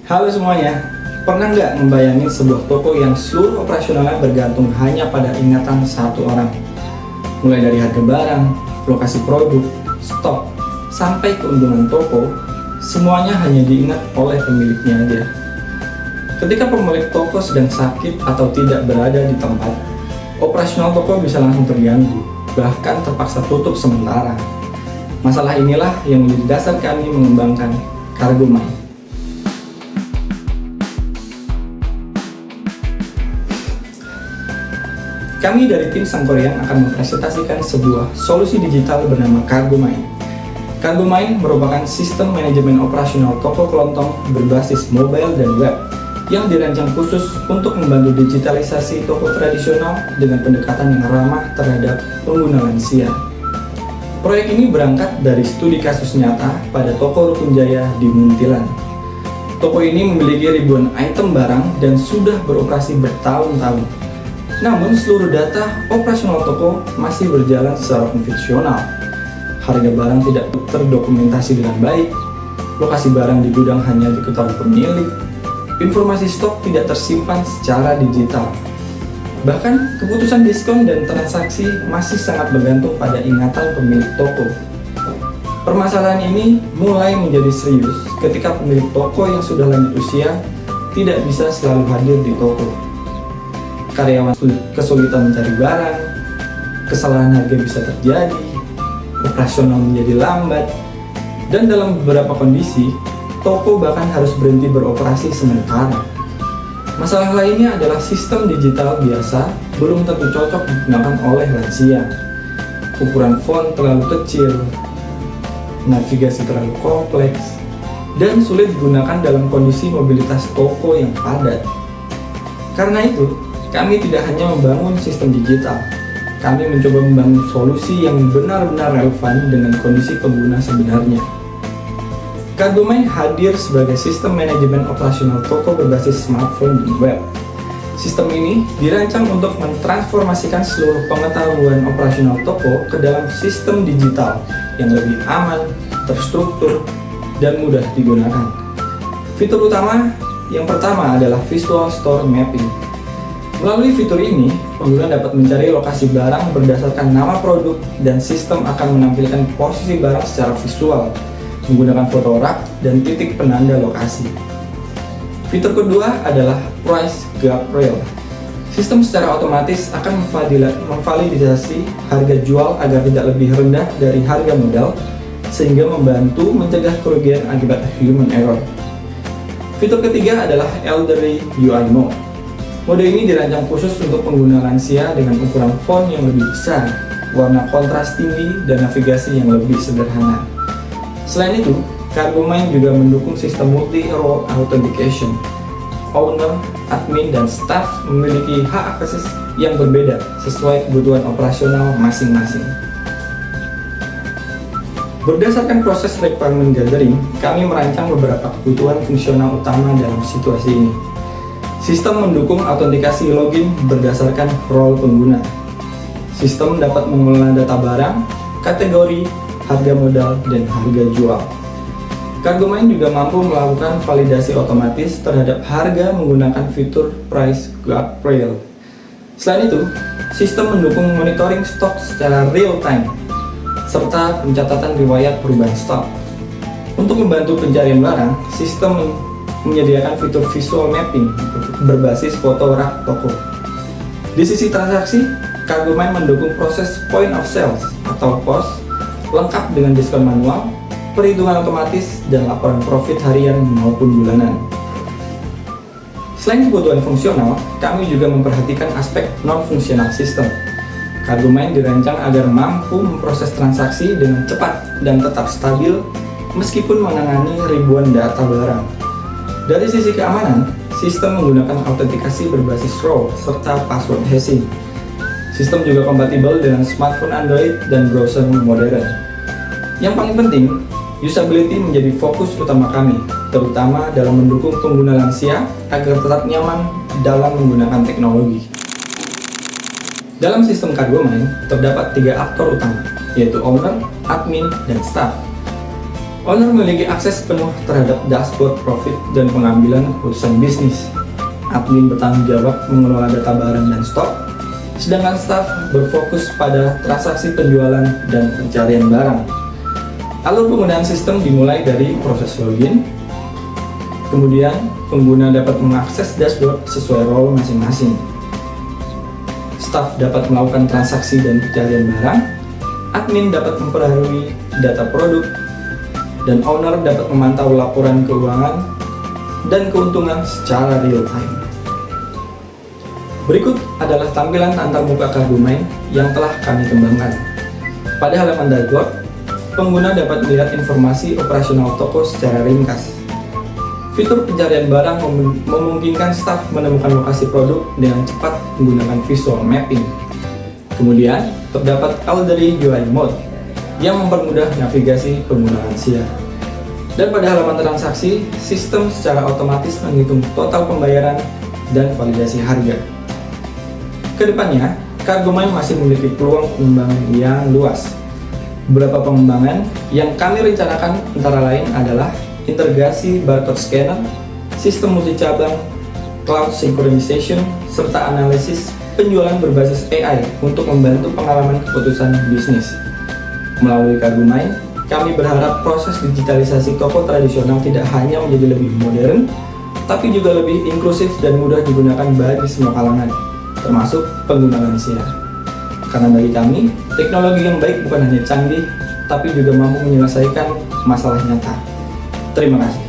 Halo semuanya, pernah nggak membayangin sebuah toko yang seluruh operasionalnya bergantung hanya pada ingatan satu orang? Mulai dari harga barang, lokasi produk, stok, sampai keuntungan toko, semuanya hanya diingat oleh pemiliknya aja. Ketika pemilik toko sedang sakit atau tidak berada di tempat, operasional toko bisa langsung terganggu, bahkan terpaksa tutup sementara. Masalah inilah yang menjadi dasar kami mengembangkan Cargomine. Kami dari tim Sangkoreang akan mempresentasikan sebuah solusi digital bernama Cargomine. Cargomine merupakan sistem manajemen operasional toko kelontong berbasis mobile dan web yang dirancang khusus untuk membantu digitalisasi toko tradisional dengan pendekatan yang ramah terhadap pengguna lansia. Proyek ini berangkat dari studi kasus nyata pada toko Rukun Jaya di Muntilan. Toko ini memiliki ribuan item barang dan sudah beroperasi bertahun-tahun. Namun seluruh data operasional toko masih berjalan secara konvensional. Harga barang tidak terdokumentasi dengan baik, lokasi barang di gudang hanya diketahui pemilik, informasi stok tidak tersimpan secara digital. Bahkan keputusan diskon dan transaksi masih sangat bergantung pada ingatan pemilik toko. Permasalahan ini mulai menjadi serius ketika pemilik toko yang sudah lanjut usia tidak bisa selalu hadir di toko. Karyawan kesulitan mencari barang, kesalahan harga bisa terjadi, operasional menjadi lambat, dan dalam beberapa kondisi, toko bahkan harus berhenti beroperasi sementara. Masalah lainnya adalah sistem digital biasa belum tentu cocok digunakan oleh lansia. Ukuran font terlalu kecil, navigasi terlalu kompleks, dan sulit digunakan dalam kondisi mobilitas toko yang padat. Karena itu, kami tidak hanya membangun sistem digital, kami mencoba membangun solusi yang benar-benar relevan dengan kondisi pengguna sebenarnya. Cargomine hadir sebagai sistem manajemen operasional toko berbasis smartphone dan web. Sistem ini dirancang untuk mentransformasikan seluruh pengetahuan operasional toko ke dalam sistem digital yang lebih aman, terstruktur, dan mudah digunakan. Fitur utama yang pertama adalah Visual Store Mapping. Melalui fitur ini, pengguna dapat mencari lokasi barang berdasarkan nama produk dan sistem akan menampilkan posisi barang secara visual menggunakan foto rak dan titik penanda lokasi. Fitur kedua adalah Price Gap Rail. Sistem secara otomatis akan memvalidasi harga jual agar tidak lebih rendah dari harga modal sehingga membantu mencegah kerugian akibat human error. Fitur ketiga adalah Elderly UI Mode. Mode ini dirancang khusus untuk pengguna lansia dengan ukuran font yang lebih besar, warna kontras tinggi, dan navigasi yang lebih sederhana. Selain itu, Cargomine juga mendukung sistem multi-role authentication. Owner, admin, dan staff memiliki hak akses yang berbeda sesuai kebutuhan operasional masing-masing. Berdasarkan proses requirement gathering, kami merancang beberapa kebutuhan fungsional utama dalam situasi ini. Sistem mendukung autentikasi login berdasarkan role pengguna. Sistem dapat mengelola data barang, kategori, harga modal, dan harga jual. Cargomine juga mampu melakukan validasi otomatis terhadap harga menggunakan fitur Price Gap Rail. Selain itu, sistem mendukung monitoring stok secara real time, serta pencatatan riwayat perubahan stok. Untuk membantu pencarian barang, sistem menyediakan fitur visual mapping berbasis foto rak toko. Di sisi transaksi, Cargomine mendukung proses point of sales atau POS lengkap dengan diskon manual, perhitungan otomatis, dan laporan profit harian maupun bulanan. Selain kebutuhan fungsional, kami juga memperhatikan aspek non-fungsional sistem. Cargomine dirancang agar mampu memproses transaksi dengan cepat dan tetap stabil meskipun menangani ribuan data barang. Dari sisi keamanan, sistem menggunakan autentikasi berbasis role serta password hashing. Sistem juga kompatibel dengan smartphone Android dan browser modern. Yang paling penting, usability menjadi fokus utama kami, terutama dalam mendukung pengguna lansia agar tetap nyaman dalam menggunakan teknologi. Dalam sistem Cargomine, terdapat 3 aktor utama, yaitu owner, admin, dan staff. Owner memiliki akses penuh terhadap dashboard profit dan pengambilan keputusan bisnis. Admin bertanggung jawab mengelola data barang dan stok, sedangkan staf berfokus pada transaksi penjualan dan pencarian barang. Alur penggunaan sistem dimulai dari proses login, kemudian pengguna dapat mengakses dashboard sesuai role masing-masing. Staf dapat melakukan transaksi dan pencarian barang, admin dapat memperbarui data produk, dan owner dapat memantau laporan keuangan dan keuntungan secara real time. Berikut adalah tampilan antarmuka CargoMind yang telah kami kembangkan. Pada halaman dashboard, pengguna dapat melihat informasi operasional toko secara ringkas. Fitur pencarian barang memungkinkan staf menemukan lokasi produk dengan cepat menggunakan visual mapping. Kemudian, terdapat Elderly UI Mode yang mempermudah navigasi penggunaan SIA. Dan pada halaman transaksi, sistem secara otomatis menghitung total pembayaran dan validasi harga. Kedepannya, CargoMind masih memiliki peluang pengembangan yang luas. Beberapa pengembangan yang kami rencanakan antara lain adalah integrasi barcode scanner, sistem multi-cabang, cloud synchronization, serta analisis penjualan berbasis AI untuk membantu pengalaman keputusan bisnis. Melalui CargoMind, kami berharap proses digitalisasi toko tradisional tidak hanya menjadi lebih modern, tapi juga lebih inklusif dan mudah digunakan bagi semua kalangan, termasuk pengguna lansia. Karena bagi kami, teknologi yang baik bukan hanya canggih, tapi juga mampu menyelesaikan masalah nyata. Terima kasih.